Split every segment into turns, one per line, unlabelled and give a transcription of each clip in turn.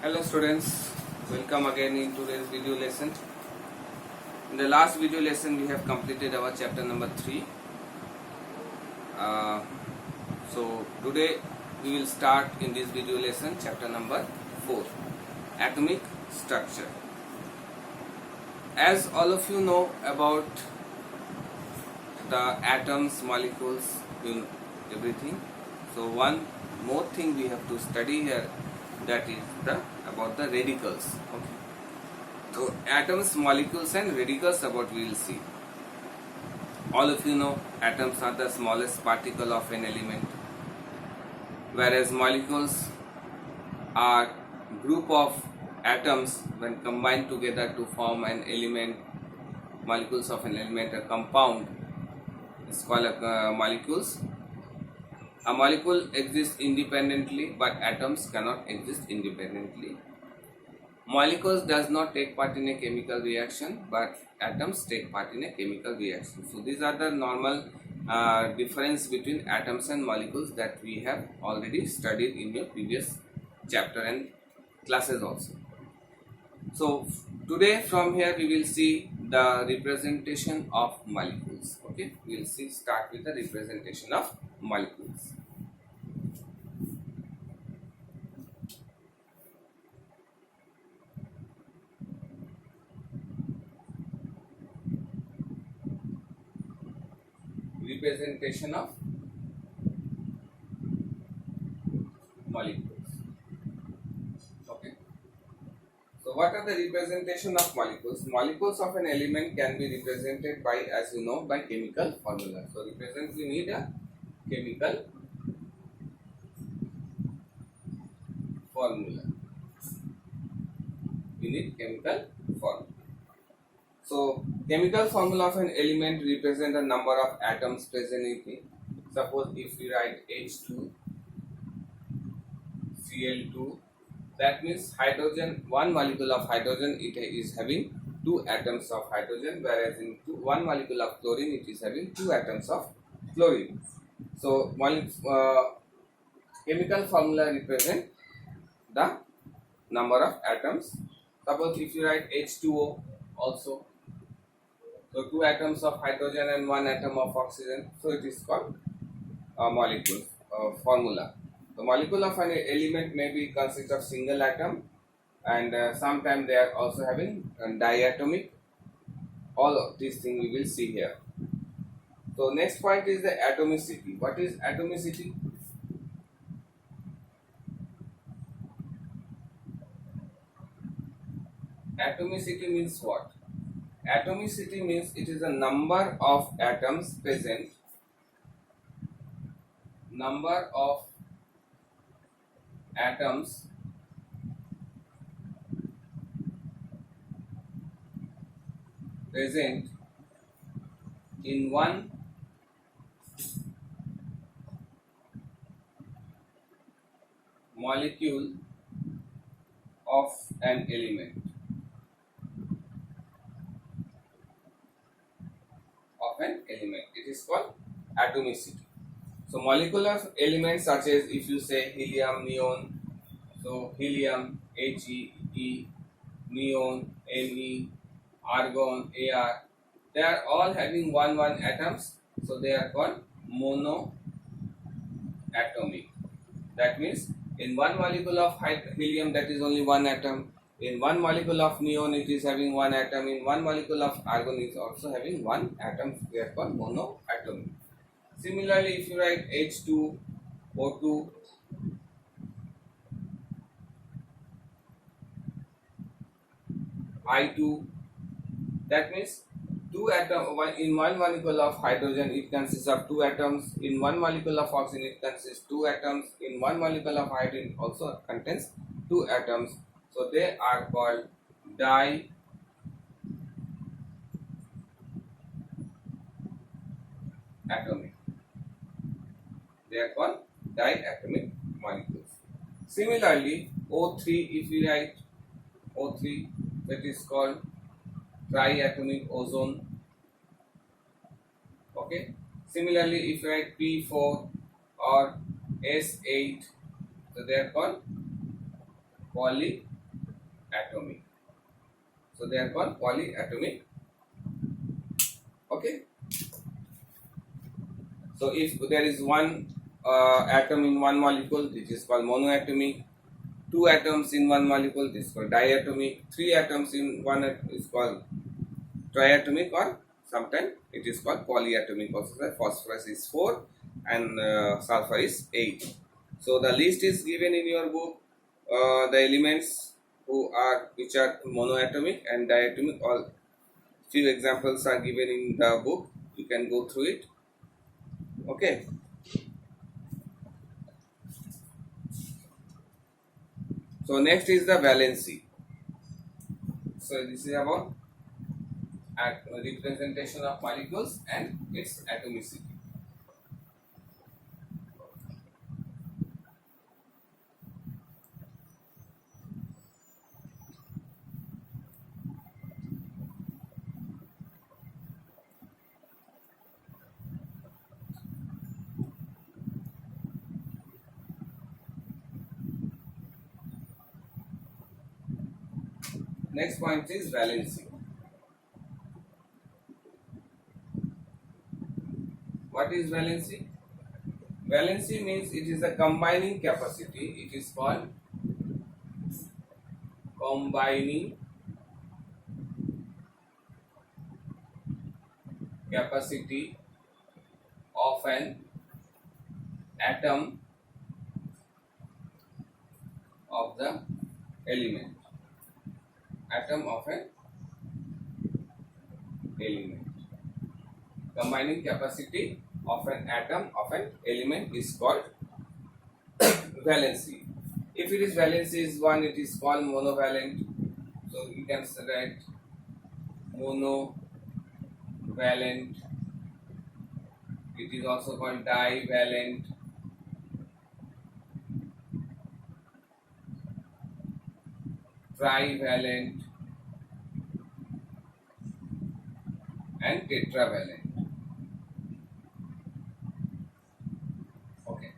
Hello students, welcome again in today's video lesson. In the last video lesson we have completed our chapter number 3. So today we will start in this video lesson chapter number 4, atomic structure. As all of you know about the atoms, molecules, everything. So one more thing we have to study here, that is about the radicals. Okay. So atoms, molecules and radicals about we will see. All of you know atoms are the smallest particle of an element, whereas molecules are group of atoms when combined together to form an element. Molecules of an element, a compound, is called molecules. A molecule exists independently, but atoms cannot exist independently. Molecules does not take part in a chemical reaction, but atoms take part in a chemical reaction. So these are the normal difference between atoms and molecules that we have already studied in your previous chapter and classes also. So today from here we will see the representation of molecules. Okay, we will start with the representation of molecules. Representation of molecules. Okay. So what are the representation of molecules? Molecules of an element can be represented by, as you know, by chemical formula. So represent, we need a chemical formula. We need chemical formula. So chemical formula of an element represent the number of atoms present in it. Suppose if we write H2, Cl2, that means hydrogen, one molecule of hydrogen, it is having 2 atoms of hydrogen, whereas in one molecule of chlorine it is having 2 atoms of chlorine. So chemical formula represent the number of atoms. Suppose if you write H2O also, so 2 atoms of hydrogen and 1 atom of oxygen, so it is called a molecule formula. The molecule of an element may be consist of single atom, and sometimes they are also having diatomic. All of these things we will see here. So next point is the atomicity. What is atomicity? Atomicity means what? Atomicity means it is the number of atoms present, number of atoms present in one molecule of an element. It is called atomicity. So molecular elements such as, if you say helium, neon, so helium, He, neon, Ne, argon, Ar, they are all having one atoms, so they are called monoatomic. That means in one molecule of helium, that is only one atom. In one molecule of neon, it is having one atom. In one molecule of argon, it is also having one atom. They are called monoatomic. Similarly, if you write H2O2, I2, that means 2 atoms. In one molecule of hydrogen, it consists of 2 atoms. In one molecule of oxygen, it consists 2 atoms. In one molecule of hydrogen, also contains 2 atoms. So they are called diatomic. They are called diatomic molecules. Similarly, O3, if we write O3, that is called triatomic ozone. Okay. Similarly, if you write P4 or S8, so they are called polyatomic polyatomic. So they are called polyatomic. Okay. So if there is one atom in one molecule, this is called monoatomic. Two atoms in one molecule, this is called diatomic. Three atoms in one is called triatomic, or sometimes it is called polyatomic. Also, phosphorus is 4 and sulfur is 8. So the list is given in your book. The elements which are monoatomic and diatomic. All few examples are given in the book. You can go through it. Okay. So next is the valency. So this is about representation of molecules and its atomicity. Next point is valency. What is valency? Valency means it is a combining capacity. It is called combining capacity of an atom of the element. Atom of an element. Combining capacity of an atom of an element is called valency. If it is valency is 1, it is called monovalent. So you can select monovalent. It is also called divalent. Trivalent and tetravalent. Okay.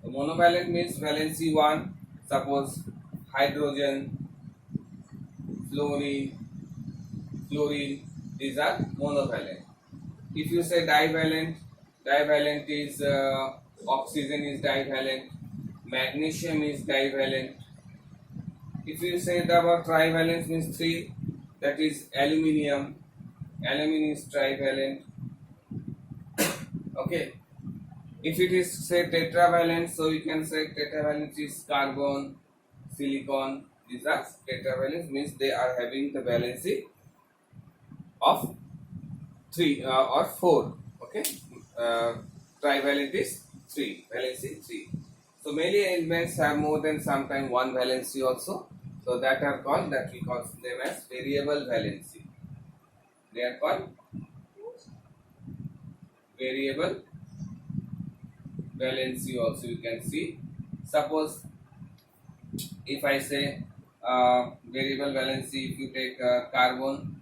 So monovalent means valency 1. Suppose hydrogen, fluorine, these are monovalent. If you say divalent, divalent is oxygen is divalent, magnesium is divalent. If you say about trivalent means 3, that is aluminium, aluminum is trivalent. Okay. If it is say tetravalent, so you can say tetravalent is carbon, silicon. These are tetravalent means they are having the valency of 3 or 4. Okay. Trivalent is 3, valency 3. So many elements have more than sometimes one valency also. So that are called, that we call them as variable valency. They are called variable valency also, you can see. Suppose if I say variable valency, if you take carbon,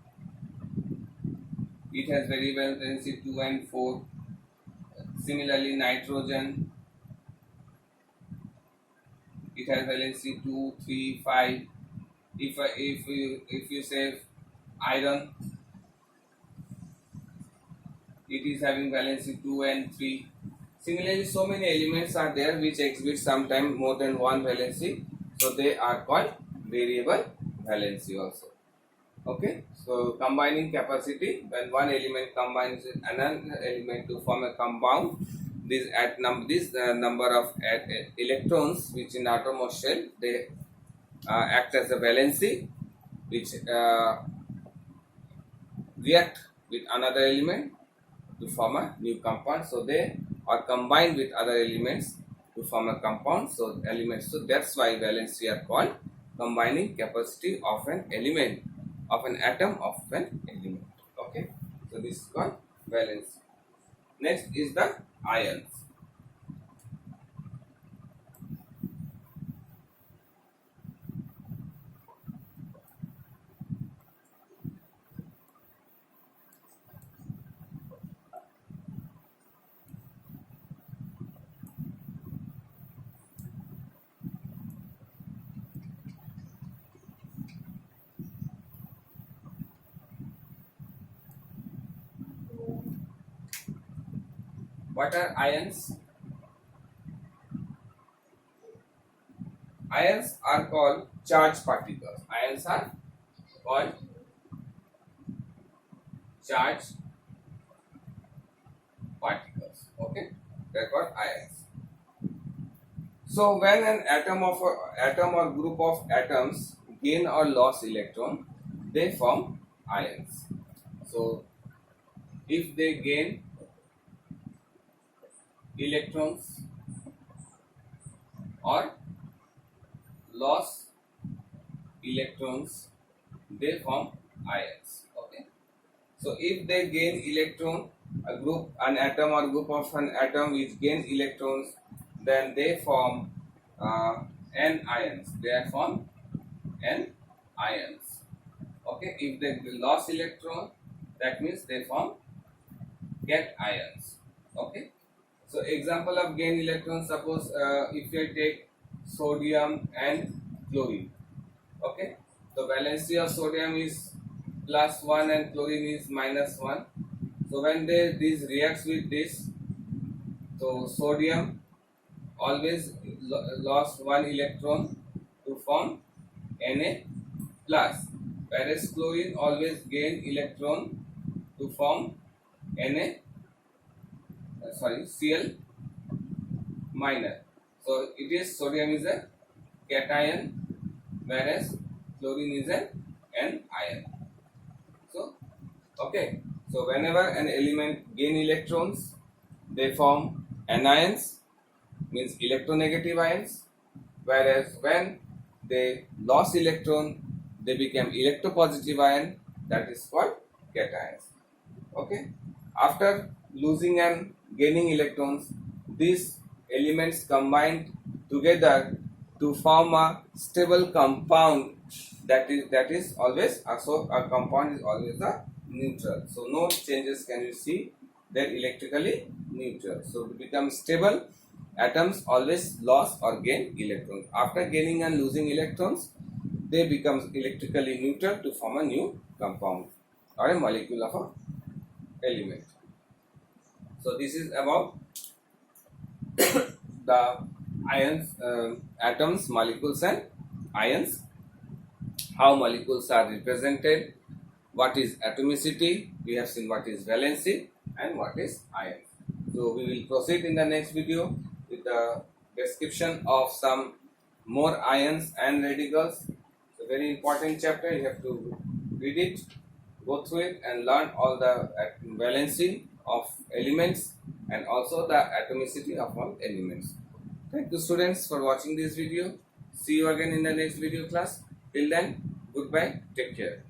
it has variable valency 2 and 4. Similarly nitrogen, it has valency 2, 3, 5. If you say iron, it is having valency 2 and 3. Similarly, so many elements are there which exhibit sometimes more than one valency. So they are called variable valency also. Okay. So combining capacity, when one element combines with another element to form a compound, this number of electrons which in outermost shell, they act as a valency which react with another element to form a new compound. So they are combined with other elements to form a compound. So elements. So that's why valency are called combining capacity of an element, of an atom of an element. Okay. So this is called valency. Next is the ions. What are ions? Ions are called charged particles. Ions are called charged particles. Okay, they're called ions. So when an atom or group of atoms gain or lose electron, they form ions. So if they gain electrons or lose electrons, they form ions. Okay. So if they gain electron, an atom or group of an atom which gain electrons, then they form n ions. They form n ions. Okay. If they lost electron, that means they form get ions. Okay. So example of gain electrons. Suppose if you take sodium and chlorine. Okay. The valency of sodium is +1 and chlorine is -1. So when this reacts with this, so sodium always lost one electron to form Na plus, whereas chlorine always gain electron to form Cl minor. So it is sodium is a cation, whereas chlorine is an anion. So okay, so whenever an element gain electrons, they form anions, means electronegative ions, whereas when they lost electron, they become electropositive ion, that is called cations. Okay, after losing and gaining electrons, these elements combined together to form a stable compound, that is always so a compound is always a neutral. So no changes can you see, they're electrically neutral. So to become stable, atoms always lose or gain electrons. After gaining and losing electrons, they become electrically neutral to form a new compound or a molecule of a element. So this is about the ions, atoms, molecules and ions, how molecules are represented, what is atomicity, we have seen what is valency and what is ions. So we will proceed in the next video with the description of some more ions and radicals. It's a very important chapter, you have to read it, go through it and learn all the valency of elements and also the atomicity of all elements. Thank you students for watching this video. See you again in the next video class. Till then, goodbye, take care.